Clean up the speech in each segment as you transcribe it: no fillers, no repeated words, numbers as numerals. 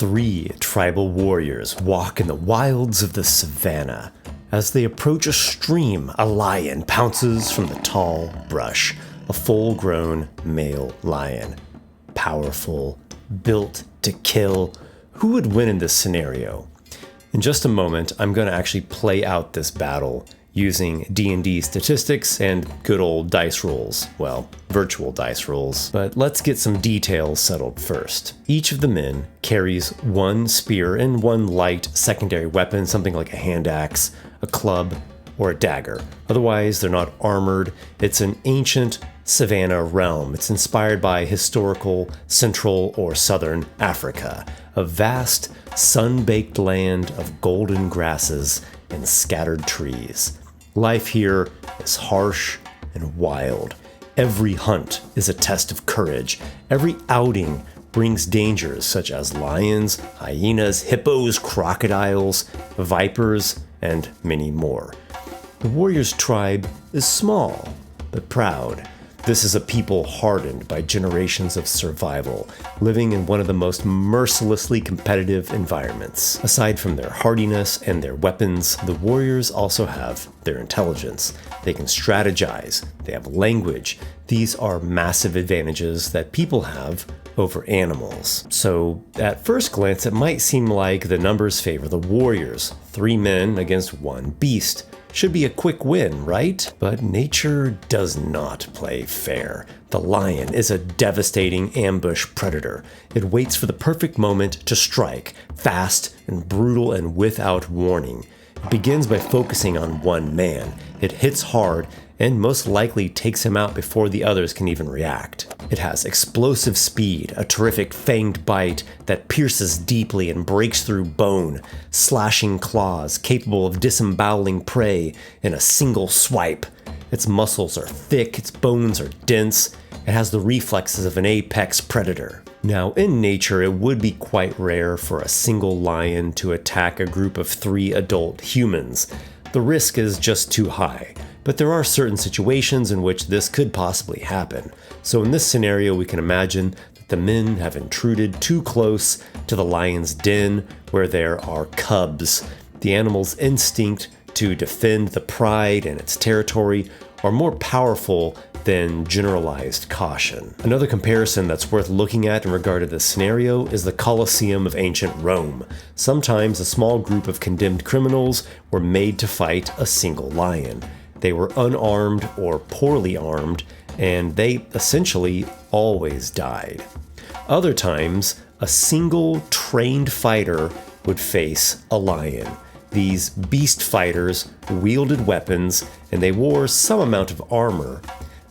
Three tribal warriors walk in the wilds of the savannah. As they approach a stream, a lion pounces from the tall brush, a full-grown male lion. Powerful, built to kill. Who would win in this scenario? In just a moment, I'm going to actually play out this battle using D&D statistics and good old dice rolls. Well, virtual dice rolls. But let's get some details settled first. Each of the men carries one spear and one light secondary weapon, something like a hand axe, a club, or a dagger. Otherwise, they're not armored. It's an ancient savannah realm. It's inspired by historical Central or Southern Africa, a vast, sun-baked land of golden grasses and scattered trees. Life here is harsh and wild. Every hunt is a test of courage. Every outing brings dangers such as lions, hyenas, hippos, crocodiles, vipers, and many more. The warrior's tribe is small, but proud. This is a people hardened by generations of survival, living in one of the most mercilessly competitive environments. Aside from their hardiness and their weapons, the warriors also have their intelligence. They can strategize, they have language. These are massive advantages that people have over animals. So, at first glance, it might seem like the numbers favor the warriors. 3 men against 1 beast. Should be a quick win, right? But nature does not play fair. The lion is a devastating ambush predator. It waits for the perfect moment to strike, fast and brutal and without warning. It begins by focusing on one man. It hits hard and most likely takes him out before the others can even react. It has explosive speed, a terrific fanged bite that pierces deeply and breaks through bone, slashing claws capable of disemboweling prey in a single swipe. Its muscles are thick, its bones are dense. It has the reflexes of an apex predator. Now, in nature, it would be quite rare for a single lion to attack a group of 3 adult humans. The risk is just too high. But there are certain situations in which this could possibly happen. So in this scenario, we can imagine that the men have intruded too close to the lion's den where there are cubs. The animal's instinct to defend the pride and its territory are more powerful than generalized caution. Another comparison that's worth looking at in regard to this scenario is the Colosseum of ancient Rome. Sometimes a small group of condemned criminals were made to fight a single lion. They were unarmed or poorly armed, and they essentially always died. Other times, a single trained fighter would face a lion. These beast fighters wielded weapons, and they wore some amount of armor.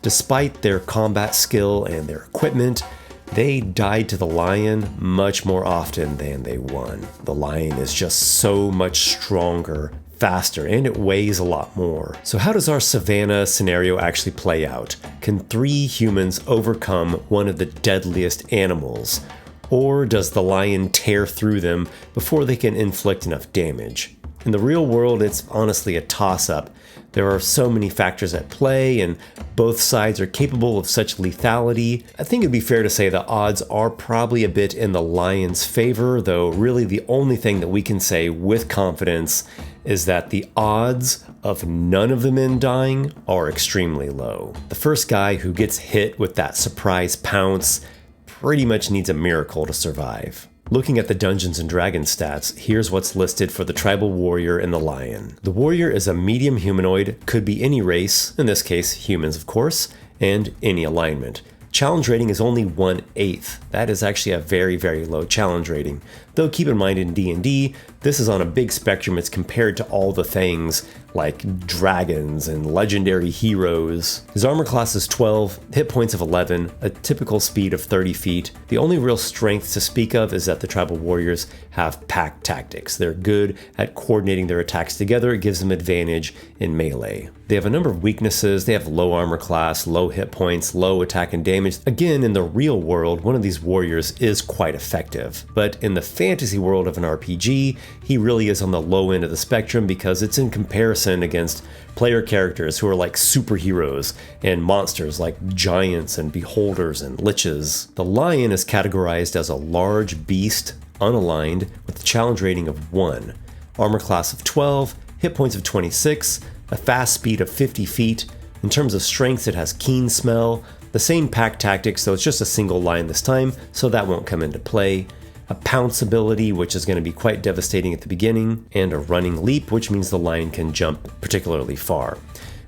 Despite their combat skill and their equipment, they died to the lion much more often than they won. The lion is just so much stronger, faster, and it weighs a lot more. So how does our savannah scenario actually play out? Can 3 humans overcome one of the deadliest animals? Or does the lion tear through them before they can inflict enough damage? In the real world, it's honestly a toss-up. There are so many factors at play, and both sides are capable of such lethality. I think it'd be fair to say the odds are probably a bit in the lion's favor, though really the only thing that we can say with confidence is that the odds of none of the men dying are extremely low. The first guy who gets hit with that surprise pounce pretty much needs a miracle to survive. Looking at the Dungeons & Dragons stats, here's what's listed for the tribal warrior and the lion. The warrior is a medium humanoid, could be any race, in this case humans of course, and any alignment. Challenge rating is only 1/8. That is actually a very, very low challenge rating. Though keep in mind in D&D, this is on a big spectrum. It's compared to all the things like dragons and legendary heroes. His armor class is 12, hit points of 11, a typical speed of 30 feet. The only real strength to speak of is that the tribal warriors have pack tactics. They're good at coordinating their attacks together. It gives them advantage in melee. They have a number of weaknesses. They have low armor class, low hit points, low attack and damage. Again, in the real world, one of these warriors is quite effective. But in the fantasy world of an RPG, he really is on the low end of the spectrum because it's in comparison against player characters who are like superheroes and monsters like giants and beholders and liches. The lion is categorized as a large beast unaligned with a challenge rating of 1, armor class of 12, hit points of 26, a fast speed of 50 feet. In terms of strengths, it has keen smell, the same pack tactics, so it's just a single line this time, so that won't come into play. A pounce ability, which is going to be quite devastating at the beginning, and a running leap, which means the lion can jump particularly far.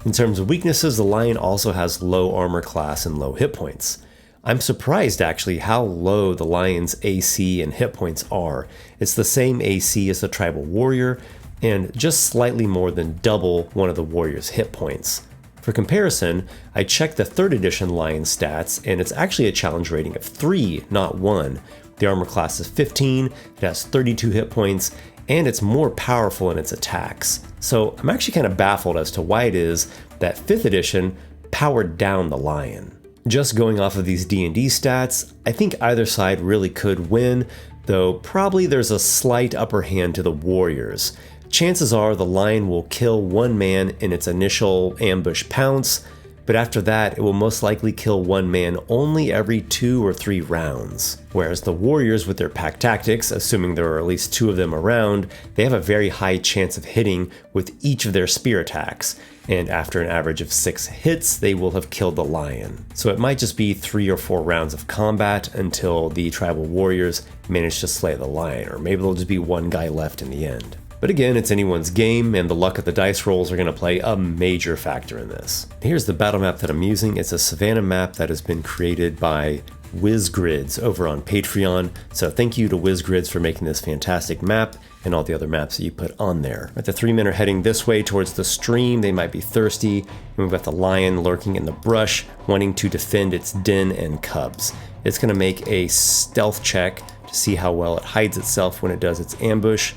In terms of weaknesses, the lion also has low armor class and low hit points. I'm surprised actually how low the lion's AC and hit points are. It's the same AC as the tribal warrior, and just slightly more than double one of the warrior's hit points. For comparison, I checked the 3rd edition lion stats, and it's actually a challenge rating of 3, not 1. The armor class is 15, it has 32 hit points, and it's more powerful in its attacks. So I'm actually kind of baffled as to why it is that 5th edition powered down the lion. Just going off of these D&D stats, I think either side really could win, though probably there's a slight upper hand to the warriors. Chances are the lion will kill one man in its initial ambush pounce, but after that it will most likely kill one man only every 2 or 3 rounds. Whereas the warriors with their pack tactics, assuming there are at least 2 of them around, they have a very high chance of hitting with each of their spear attacks, and after an average of 6 hits, they will have killed the lion. So it might just be 3 or 4 rounds of combat until the tribal warriors manage to slay the lion, or maybe there'll just be one guy left in the end. But again, it's anyone's game, and the luck of the dice rolls are going to play a major factor in this. Here's the battle map that I'm using. It's a savannah map that has been created by WizGrids over on Patreon, so thank you to WizGrids for making this fantastic map and all the other maps that you put on there. But the 3 men are heading this way towards the stream. They might be thirsty, and we've got the lion lurking in the brush, wanting to defend its den and cubs. It's going to make a stealth check to see how well it hides itself when it does its ambush.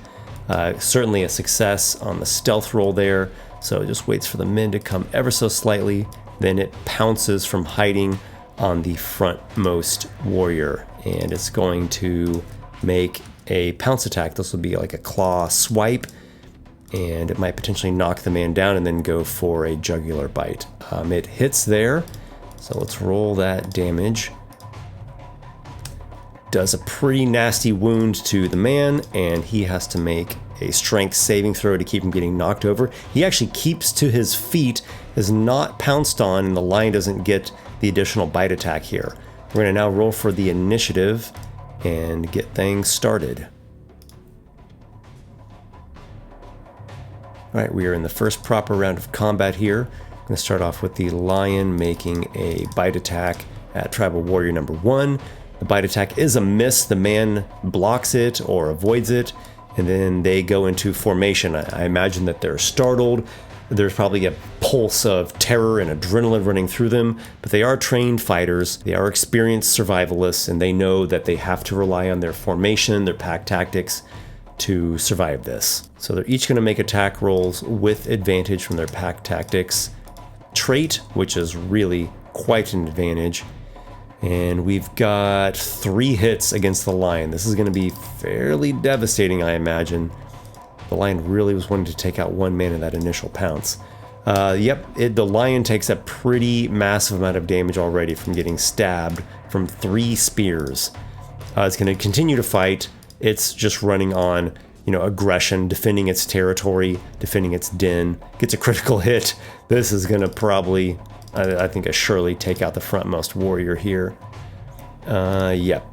Certainly a success on the stealth roll there, so it just waits for the men to come ever so slightly, then it pounces from hiding on the frontmost warrior, and it's going to make a pounce attack. This will be like a claw swipe, and it might potentially knock the man down and then go for a jugular bite. It hits there, so let's roll that damage. Does a pretty nasty wound to the man, and he has to make a strength saving throw to keep him getting knocked over. He actually keeps to his feet, is not pounced on, and the lion doesn't get the additional bite attack here. We're going to now roll for the initiative and get things started. All right, we are in the first proper round of combat here. I'm going to start off with the lion making a bite attack at tribal warrior number 1. The bite attack is a miss. The man blocks it or avoids it, and then they go into formation. I imagine that they're startled. There's probably a pulse of terror and adrenaline running through them, but they are trained fighters. They are experienced survivalists, and they know that they have to rely on their formation, their pack tactics to survive this. So they're each going to make attack rolls with advantage from their pack tactics trait, which is really quite an advantage. And we've got 3 hits against the lion. This is going to be fairly devastating, I imagine. The lion really was wanting to take out one man in that initial pounce. The lion takes a pretty massive amount of damage already from getting stabbed from 3 spears. It's going to continue to fight. It's just running on, aggression, defending its territory, defending its den. Gets a critical hit. This is going to probably, I think, surely take out the frontmost warrior here.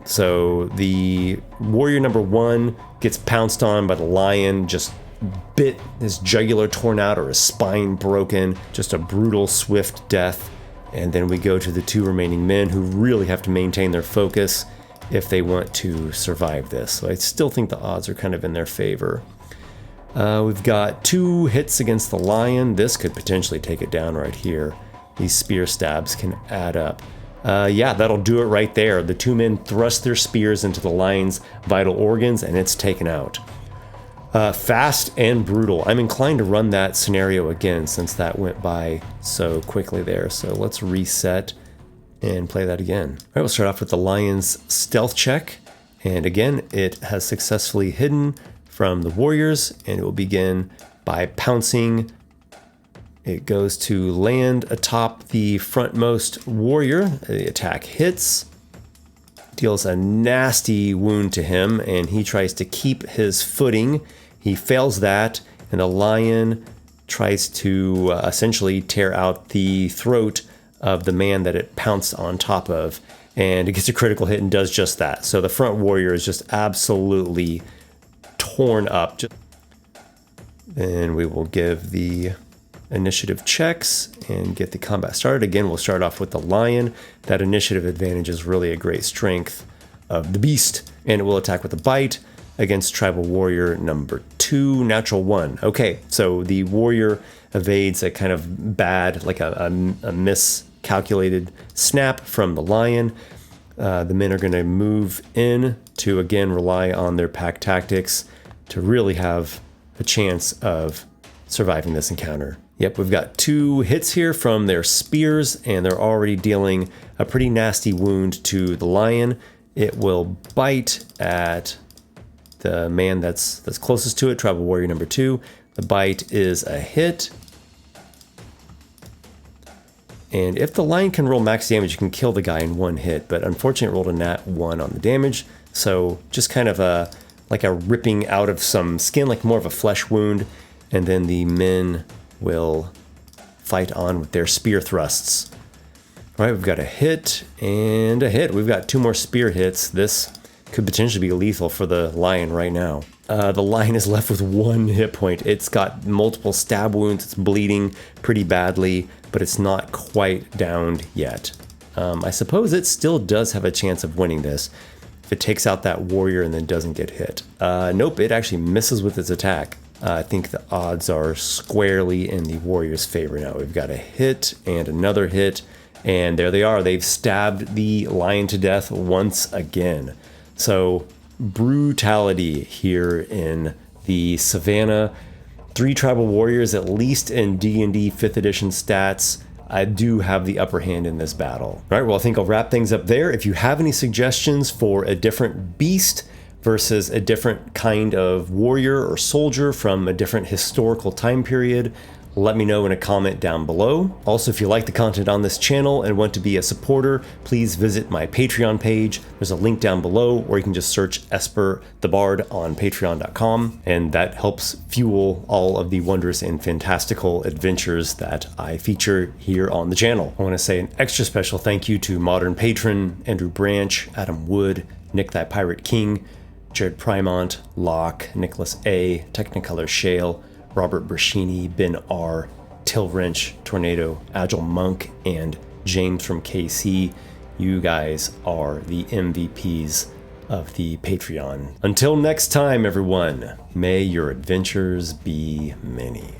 So the warrior number 1 gets pounced on by the lion, just bit his jugular torn out or his spine broken. Just a brutal, swift death. And then we go to the 2 remaining men who really have to maintain their focus if they want to survive this. So I still think the odds are kind of in their favor. We've got 2 hits against the lion. This could potentially take it down right here. These spear stabs can add up. That'll do it right there. The 2 men thrust their spears into the lion's vital organs, and it's taken out. Fast and brutal. I'm inclined to run that scenario again since that went by so quickly there. So let's reset and play that again. All right, we'll start off with the lion's stealth check. And again, it has successfully hidden from the warriors, and it will begin by pouncing. It goes to land atop the frontmost warrior. The attack hits, deals a nasty wound to him, and he tries to keep his footing. He fails that, and the lion tries to essentially tear out the throat of the man that it pounced on top of, and it gets a critical hit and does just that. So the front warrior is just absolutely torn up. Then we will give the initiative checks and get the combat started. Again, we'll start off with the lion. That initiative advantage is really a great strength of the beast, and it will attack with a bite against tribal warrior number 2, natural 1. Okay, so the warrior evades a kind of bad, like a miscalculated snap from the lion. The men are going to move in to again rely on their pack tactics to really have a chance of surviving this encounter. Yep, we've got 2 hits here from their spears, and they're already dealing a pretty nasty wound to the lion. It will bite at the man that's closest to it, tribal warrior number 2. The bite is a hit. And if the lion can roll max damage, you can kill the guy in 1 hit, but unfortunately it rolled a nat 1 on the damage. So just kind of like a ripping out of some skin, like more of a flesh wound. And then the men will fight on with their spear thrusts. All right, we've got a hit and a hit. We've got 2 more spear hits. This could potentially be lethal for the lion right now. The lion is left with 1 hit point. It's got multiple stab wounds. It's bleeding pretty badly, but it's not quite downed yet. I suppose it still does have a chance of winning this if it takes out that warrior and then doesn't get hit. Nope, it actually misses with its attack. I think the odds are squarely in the warrior's favor now. We've got a hit and another hit, and there they are. They've stabbed the lion to death once again. So brutality here in the savannah. 3 tribal warriors, at least in D&D 5th edition stats. I do have the upper hand in this battle. All right, well, I think I'll wrap things up there. If you have any suggestions for a different beast versus a different kind of warrior or soldier from a different historical time period, let me know in a comment down below. Also, if you like the content on this channel and want to be a supporter, please visit my Patreon page. There's a link down below, or you can just search Esper the Bard on patreon.com, and that helps fuel all of the wondrous and fantastical adventures that I feature here on the channel. I want to say an extra special thank you to Modern Patron, Andrew Branch, Adam Wood, Nick Thy Pirate King, Jared Primont, Locke, Nicholas A., Technicolor Shale, Robert Brashini, Ben R., Till Wrench, Tornado, Agile Monk, and James from KC. You guys are the MVPs of the Patreon. Until next time, everyone, may your adventures be many.